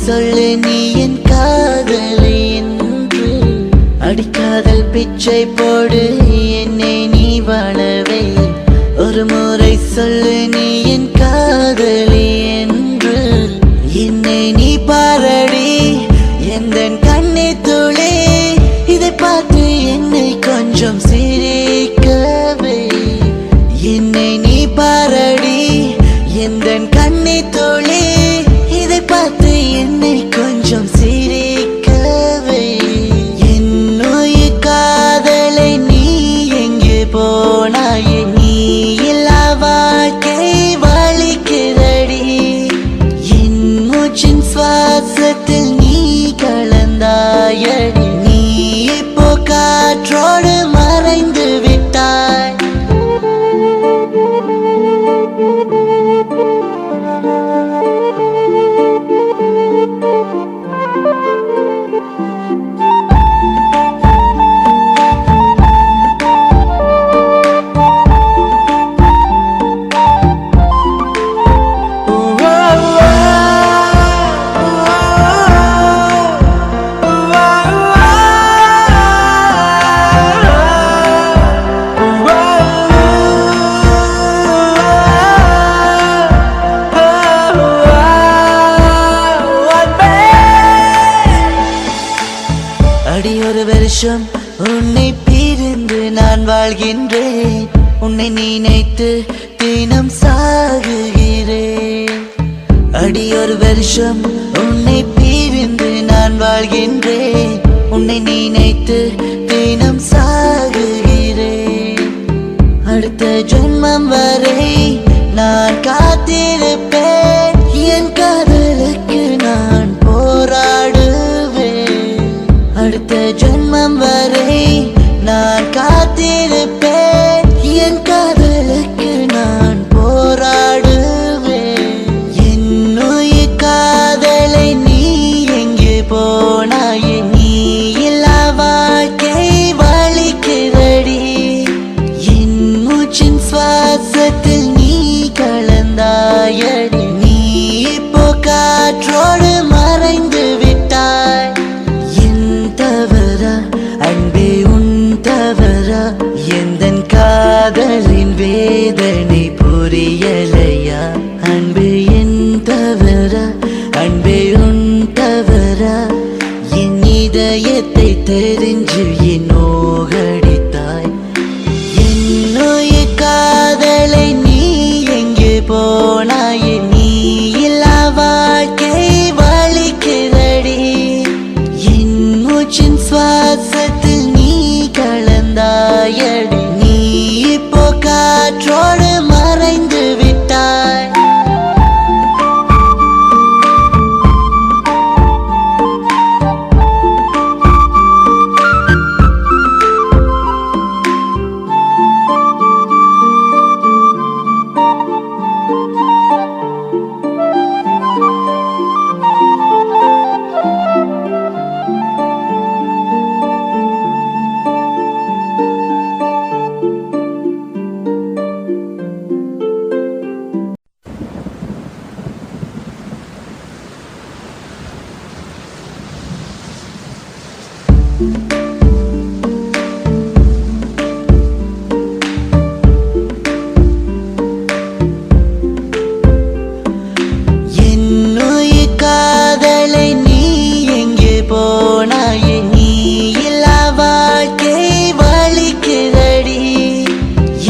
சொல்லு நீ என் காதலை என்று அடிக்காதல் பிச்சை போடு என்னை நீ வாழவே ஒரு முறை சொல்லு நீ என் காதலி என்று என்னை நீ பாரடி எந்த கண்ணை துளி இதை பார்த்து என்னை கொஞ்சம் சிரிக்கவே என்னை நீ பாரடி எந்த கண்ணை துளி இதை பார்த்து என்னை கொஞ்சம் சிரிக்கவே என்னுயிர் காதலை நீ எங்கே போனாயே நீ இல்லா வாழ்க்கை வலிக்கிறடி என் மூச்சின் சுவாசத்தில் நீ கலந்தாயடி நீ இப்போ காற்றோடு மறைந்து விட்டாய் அடி ஒரு வருஷம் உன்னை பிரிந்து நான் வாழ்கின்றேன் உன்னை நினைத்து தினம் சாகுகிறேன் அடி ஒரு வருஷம் உன்னை பிரிந்து நான் வாழ்கின்றேன் உன்னை நினைத்து தினம் சாகுகிறேன் அடுத்த ஜென்மம் வரை நான் காத்திருப்பேன் என் காதலுக்கு நான் போராடுவேன் அடுத்த ஜென்மம் வரை நான் காத்திருப்பேன் என் காதலுக்கு நான் போராடுவேன் என்னுயிர் காதலை நீ எங்கே போனாயே நீ இல்லா வாழ்க்கை வலிக்கிறடி என் மூச்சின் சுவாசத்தில் நீ கலந்தாயடி நீ இப்போ காற்றோடு மறைந்து விட்டாய் அன்பே உன் தவறா எந்தன் காதலின் வேதனை புரியலையா அன்பே என் தவறா அன்பே உன் தவறா என் இதயத்தை தெரிஞ்சு என் நோகடித்தாய் என்னுயிர் காதலை நீ எங்கே போனாயே நீ இல்லா வாழ்க்கை வலிக்கிறடி என் மூச்சின் சுவாசத்தில் நீ கலந்தாயடி நீ இப்போ காற்றோடு மறைந்து விட்டாய் என்னுயிர் காதலை நீ எங்கே போனாயே நீ இல்லா வாழ்க்கை வலிக்கிறடி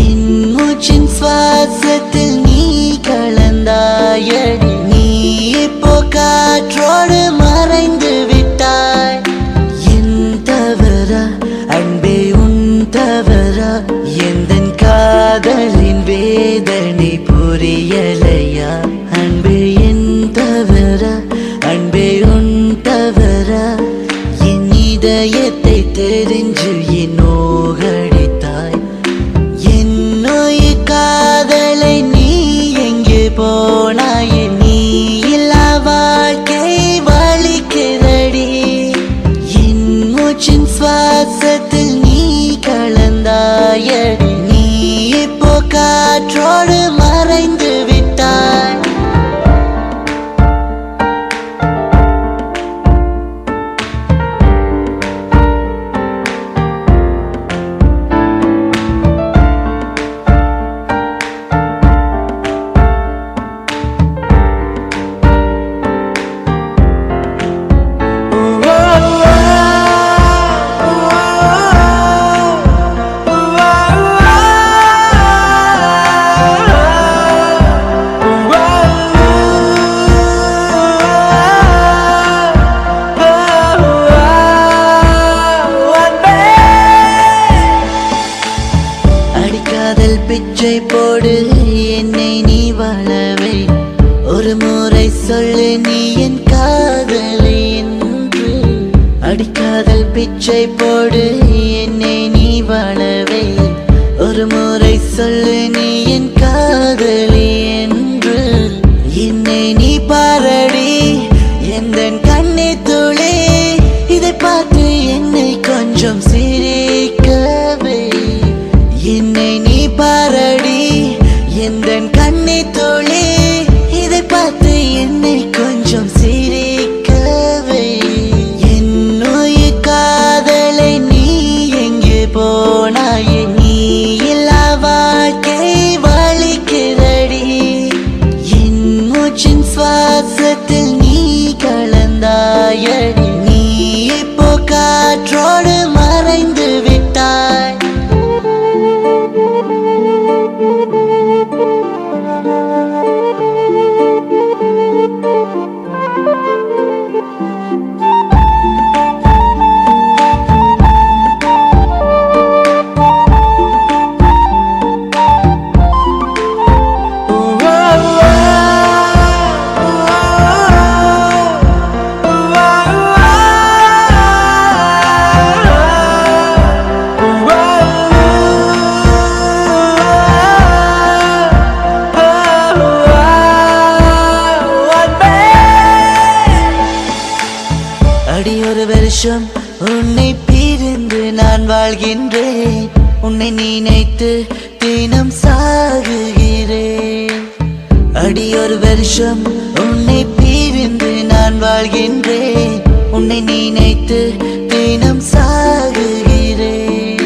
என் மூச்சின் சுவாசத்தில் நீ கலந்தாயடி நீ இப்போ காற்றோடு மறைந்து விட்டாய் என் தவறா பிச்சை போடு என்னை நீ வாழவே ஒரு முறை சொல்லு நீ என் காதலை என்று அடிக்காதல் பிச்சை போடு என்னை நீ வாழவே ஒரு முறை சொல்லு நீ என் காதலி என்று என்னை நீ பாரடி எந்தன் கண்ணை துளி இதை பார்த்து என்னை கொஞ்சம் சிரிக்கவே என்னை நீ பாரடி எந்தன் கண்ணை துளி இதை பார்த்து என்னை கொஞ்சம் சிரிக்கவே என்னுயிர் காதலை நீ எங்கே போனாயே நீ இல்லா வாழ்க்கை வலிக்கிறடி என் மூச்சின் சுவாசத்தில் நீ கலந்தாயடி நீ இப்போ காற்றோடு மறைந்து விட்டாய் அடி ஒரு வருஷம் உன்னை பிரிந்து நான் வாழ்கின்றேன் உன்னை நினைத்து தினம் சாகுகிறேன் அடி ஒரு வருஷம் உன்னை பிரிந்து நான் வாழ்கின்றேன் உன்னை நினைத்து தினம் சாகுகிறேன்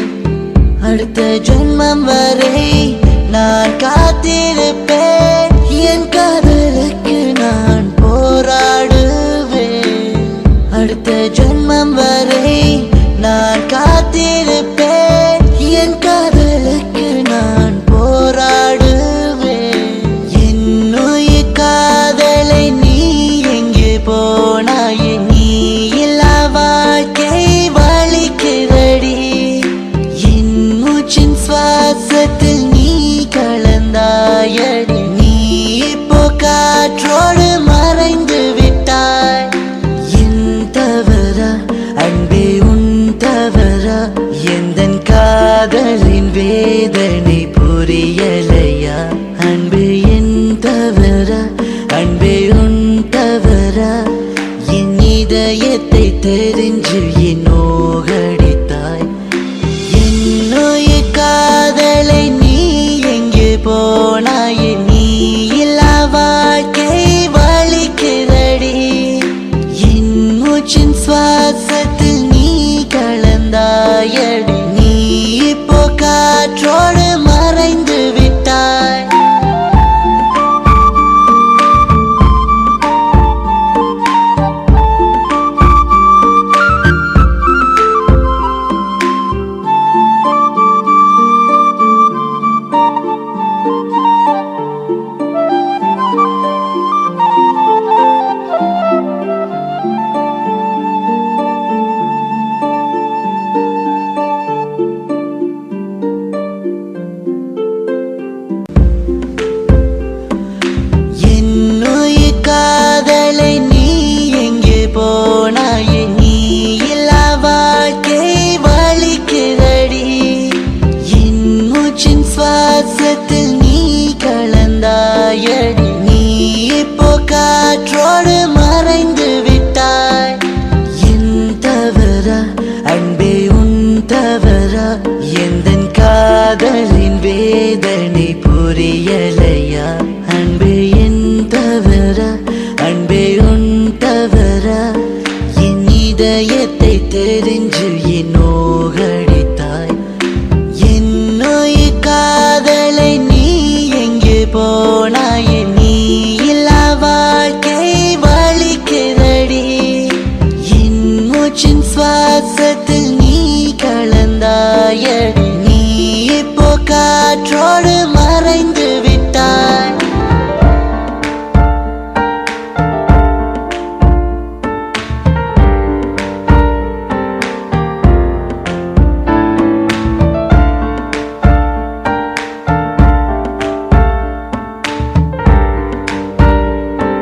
அடுத்த ஜென்மம் வரை நான் காத்திருப்பேன் என் காதலுக்கு நான் போராடுவேன் அடுத்த ஜென்மம்